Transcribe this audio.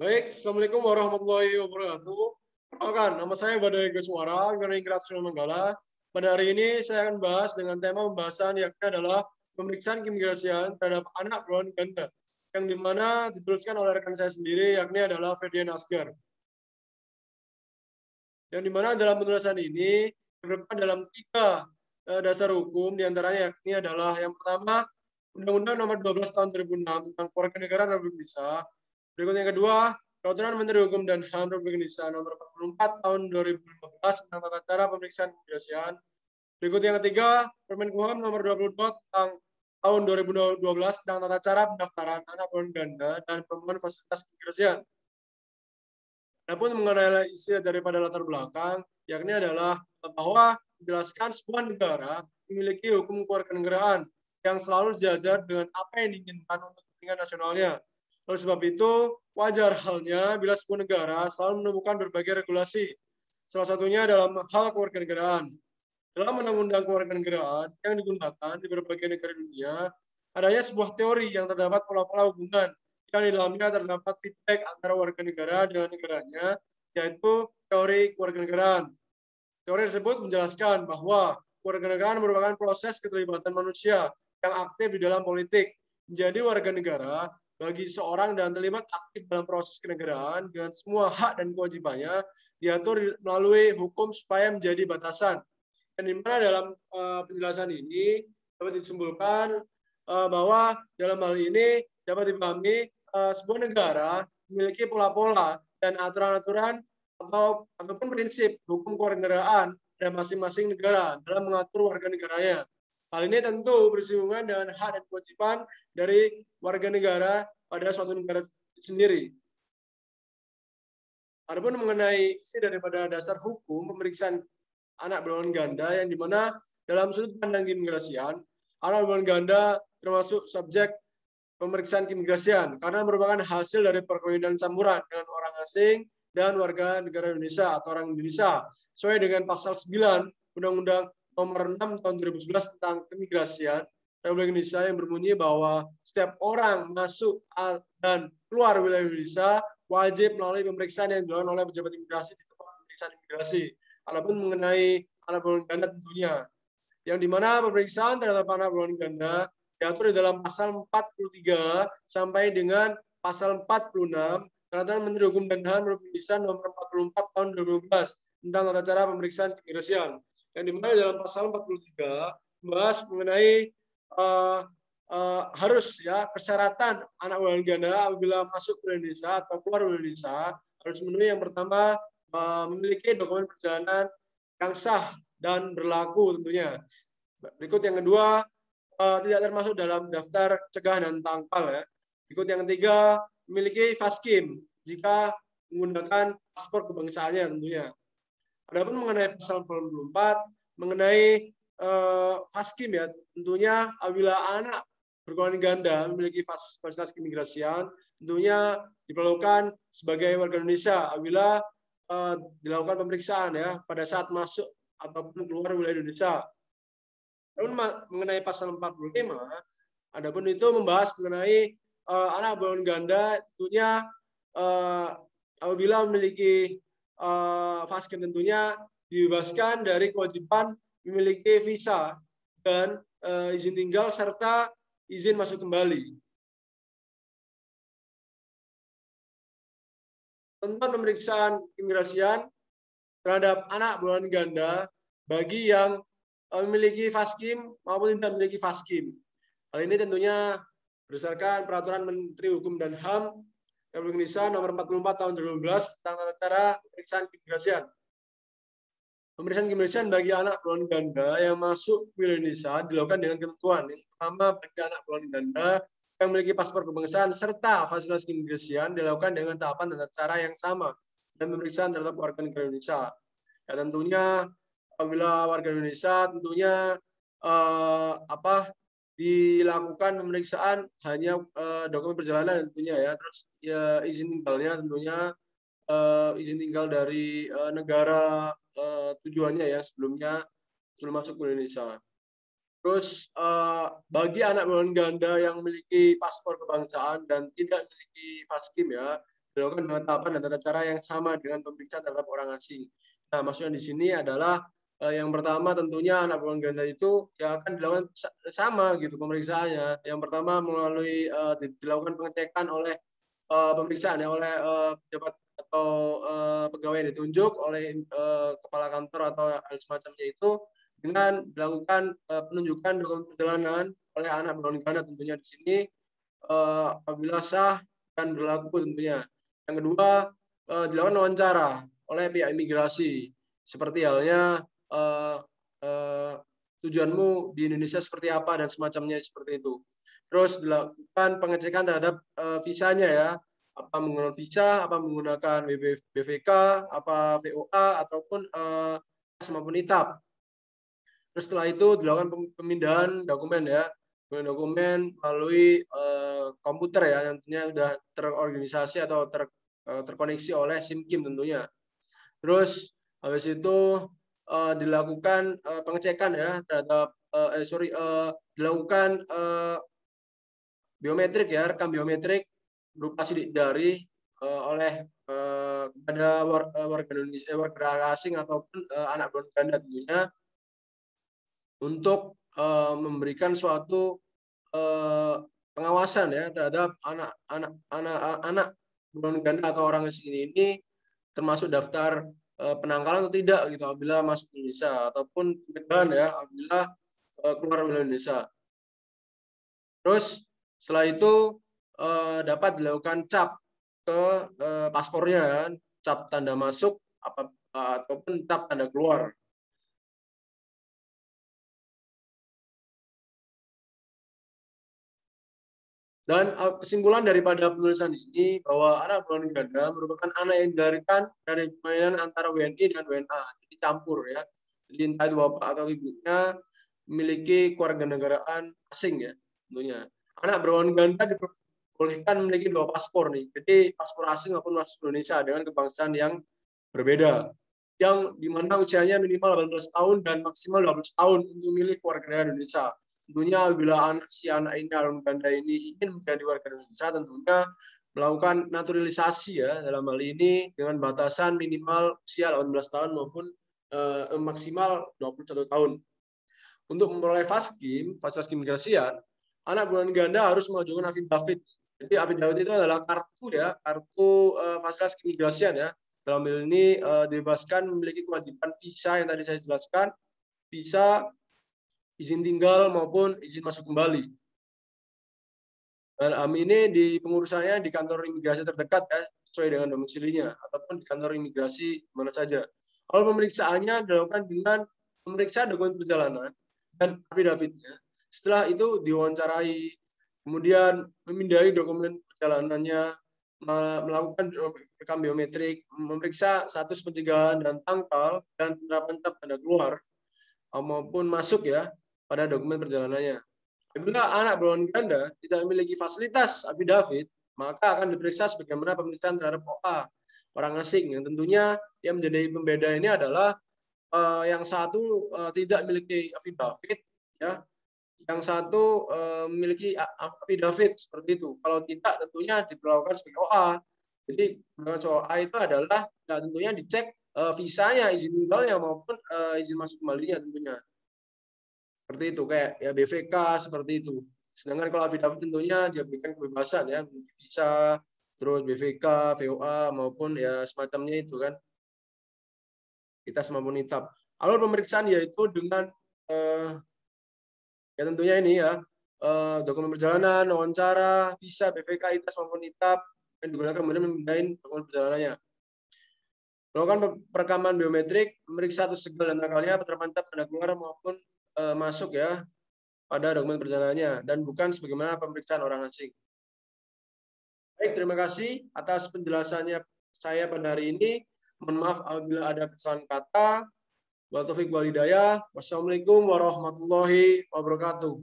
Baik, Assalamualaikum warahmatullahi wabarakatuh. Perkenalkan, nama saya Badai Geswara, Ningrat Manggala. Pada hari ini saya akan bahas dengan tema pembahasan yakni adalah pemeriksaan keimigrasian terhadap anak buronan ganda, yang dimana dituliskan oleh rekan saya sendiri yakni adalah Ferdian Asgar. Yang dimana dalam penulisan ini terdapat dalam 3 dasar hukum, diantaranya yakni adalah yang pertama Undang-Undang Nomor 12 Tahun 2006 tentang Kewarganegaraan Republik Indonesia. Berikut yang kedua, Peraturan Menteri Hukum dan HAM Republik Indonesia Nomor 44 Tahun 2015 tentang tata cara pemeriksaan keimigrasian. Berikut yang ketiga, Permen-Kumham Nomor 22 tentang tahun 2012 tentang tata cara pendaftaran anak buronan ganda dan pemenuhan fasilitas keimigrasian. Adapun mengenai isi daripada latar belakang, yakni adalah bahwa menjelaskan sebuah negara memiliki hukum kewarganegaraan yang selalu sejajar dengan apa yang diinginkan untuk kepentingan nasionalnya. Oleh sebab itu, wajar halnya bila sebuah negara selalu menemukan berbagai regulasi, salah satunya dalam hal kewarganegaraan. Dalam undang-undang kewarganegaraan yang digunakan di berbagai negara dunia, adanya sebuah teori yang terdapat pola-pola hubungan yang di dalamnya terdapat feedback antara warga negara dengan negaranya, yaitu teori kewarganegaraan. Teori tersebut menjelaskan bahwa kewarganegaraan merupakan proses keterlibatan manusia yang aktif di dalam politik. Menjadi warga negara bagi seorang dan terlibat aktif dalam proses kenegaraan dengan semua hak dan kewajibannya diatur melalui hukum supaya menjadi batasan. Dan di mana dalam penjelasan ini dapat disimpulkan bahwa dalam hal ini dapat dipahami sebuah negara memiliki pola-pola dan aturan-aturan ataupun prinsip hukum kewarganegaraan dari masing-masing negara dalam mengatur warga negaranya. Hal ini tentu bersinggungan dengan hak dan kewajiban dari warga negara pada suatu negara sendiri. Adapun mengenai isi daripada dasar hukum pemeriksaan anak buronan ganda, yang dimana dalam sudut pandang keimigrasian, anak buronan ganda termasuk subjek pemeriksaan keimigrasian karena merupakan hasil dari perkawinan campuran dengan orang asing dan warga negara Indonesia atau orang Indonesia sesuai dengan pasal 9 Undang-Undang Nomor 6 Tahun 2011 tentang keimigrasian Republik Indonesia yang berbunyi bahwa setiap orang masuk dan keluar wilayah Indonesia wajib melalui pemeriksaan yang dilakukan oleh pejabat imigrasi di tempat pemeriksaan imigrasi. Adapun mengenai anak buronan ganda tentunya, yang dimana pemeriksaan terhadap anak buronan ganda diatur di dalam pasal 43 sampai dengan pasal 46 Peraturan Menteri Hukum dan HAM Republik Indonesia Nomor 44 Tahun 2012 tentang tata cara pemeriksaan keimigrasian. Yang dimana dalam pasal 43 membahas mengenai harus ya persyaratan anak buronan ganda apabila masuk ke Indonesia atau keluar dari Indonesia harus memenuhi yang pertama memiliki dokumen perjalanan yang sah dan berlaku tentunya. Berikut yang kedua, tidak termasuk dalam daftar cegah dan tangkal ya. Berikut yang ketiga, memiliki FASKIM jika menggunakan paspor kebangsaannya tentunya. Adapun mengenai pasal 44 mengenai FASKIM ya, tentunya apabila anak berkeluarga ganda memiliki fasilitas keimigrasian, tentunya diperlukan sebagai warga Indonesia apabila dilakukan pemeriksaan ya pada saat masuk ataupun keluar wilayah Indonesia. Adapun mengenai pasal 45, adapun itu membahas mengenai anak buronan ganda tentunya apabila memiliki FASKIM tentunya dibebaskan dari kewajiban memiliki visa dan izin tinggal serta izin masuk kembali. Tentang pemeriksaan keimigrasian terhadap anak buronan ganda bagi yang memiliki FASKIM maupun tidak memiliki FASKIM. Hal ini tentunya berdasarkan Peraturan Menteri Hukum dan HAM Republik Indonesia Nomor 44 Tahun 2012 tentang tata cara pemeriksaan keimigrasian. Pemeriksaan keimigrasian bagi anak buronan ganda yang masuk ke Indonesia dilakukan dengan ketentuan. Yang pertama, bagi anak buronan ganda yang memiliki paspor kebangsaan serta fasilitas keimigrasian dilakukan dengan tahapan dan cara yang sama dan pemeriksaan terhadap warga negara Indonesia. Ya, tentunya apabila warga Indonesia tentunya dilakukan pemeriksaan hanya dokumen perjalanan tentunya ya, terus ya izin tinggalnya tentunya izin tinggal dari negara tujuannya ya sebelum masuk ke Indonesia. Terus bagi anak buronan ganda yang memiliki paspor kebangsaan dan tidak memiliki FASKIM ya, dilakukan dengan tahapan dan tata cara yang sama dengan pemeriksaan terhadap orang asing. Nah, maksudnya di sini adalah yang pertama tentunya anak buah ganda itu ya akan dilakukan sama gitu pemeriksaannya. Yang pertama melalui dilakukan pengecekan oleh pemeriksaan ya oleh pejabat atau pegawai yang ditunjuk oleh kepala kantor atau hal semacamnya itu dengan dilakukan penunjukan dokumen perjalanan oleh anak buah ganda tentunya di sini apabila sah dan berlaku tentunya. Yang kedua, dilakukan wawancara oleh pihak imigrasi. Seperti halnya tujuanmu di Indonesia seperti apa dan semacamnya seperti itu. Terus dilakukan pengecekan terhadap visanya ya, apa menggunakan visa, apa menggunakan BVK, apa VOA ataupun maupun ITAP. Terus setelah itu dilakukan pemindahan dokumen ya, dokumen melalui komputer ya, nantinya sudah terorganisasi atau terkoneksi oleh SIM-KIM tentunya. Terus habis itu dilakukan pengecekan ya terhadap dilakukan biometrik ya, rekam biometrik berupa sidik jari oleh kepada warga Indonesia, warga asing ataupun anak buah ganda tentunya untuk memberikan suatu pengawasan ya terhadap anak buah ganda atau orang asing ini termasuk daftar penangkalan atau tidak gitu apabila masuk Indonesia ataupun pencegahan ya apabila keluar dari Indonesia. Terus setelah itu dapat dilakukan cap ke paspornya kan, cap tanda masuk ataupun cap tanda keluar. Dan kesimpulan daripada penulisan ini bahwa anak buah ganda merupakan anak yang dilahirkan dari perkawinan antara WNI dan WNA, jadi campur ya. Jadi entah itu bapak atau ibunya memiliki kewarganegaraan asing ya, tentunya. Anak berwarga ganda diperbolehkan memiliki 2 paspor nih, jadi paspor asing maupun paspor Indonesia dengan kebangsaan yang berbeda, yang dimana usianya minimal 18 tahun dan maksimal 12 tahun untuk memilih kewarganegaraan Indonesia. Tentunya bila si anak ini alun ganda ini ingin menjadi warga Indonesia, tentunya melakukan naturalisasi ya dalam hal ini dengan batasan minimal usia 18 tahun maupun maksimal 21 tahun. Untuk memperoleh fasilitas keimigrasian, anak buah ganda harus mengajukan afidavit. Jadi afidavit itu adalah kartu ya, kartu fasilitas keimigrasian ya. Dalam hal ini dibebaskan memiliki kewajiban visa yang tadi saya jelaskan, visa, izin tinggal maupun izin masuk kembali. Dan ini di pengurusannya di kantor imigrasi terdekat ya, sesuai dengan domisilinya ataupun di kantor imigrasi mana saja. Kalau pemeriksaannya dilakukan dengan memeriksa dokumen perjalanan dan afidavitnya. Setelah itu diwawancarai, kemudian memindai dokumen perjalanannya, melakukan rekam biometrik, memeriksa status pencegahan dan tangkal dan penerapan tanda keluar maupun masuk ya pada dokumen perjalanannya. Apabila anak berwarga ganda tidak memiliki fasilitas afidavit, maka akan diperiksa sebagaimana pemeriksaan terhadap OA orang asing. Yang tentunya yang menjadi pembeda ini adalah yang satu tidak memiliki afidavit, ya, yang satu memiliki afidavit seperti itu. Kalau tidak, tentunya diperlakukan sebagai OA. Jadi OA itu adalah ya, tentunya dicek visanya, izin tinggalnya maupun izin masuk kembalinya tentunya. Seperti itu kayak ya BVK seperti itu. Sedangkan kalau afidavit tentunya dia berikan kebebasan ya, visa, terus BVK, VOA maupun ya semacamnya itu kan. Kita semampu nitap. Alur pemeriksaan yaitu dengan ya tentunya ini ya dokumen perjalanan, wawancara, visa, BVK, ITAS maupun nitap yang digunakan kemudian memindahin dokumen perjalanannya. Melakukan perekaman biometrik, memeriksa status segel dan tanggalnya, penerapan tanda keluar maupun masuk ya pada dokumen perjalanannya dan bukan sebagaimana pemeriksaan orang asing. Baik, terima kasih atas penjelasannya saya pada hari ini. Mohon maaf apabila ada kesalahan kata. Wa taufiq wal hidayah. Wassalamualaikum warahmatullahi wabarakatuh.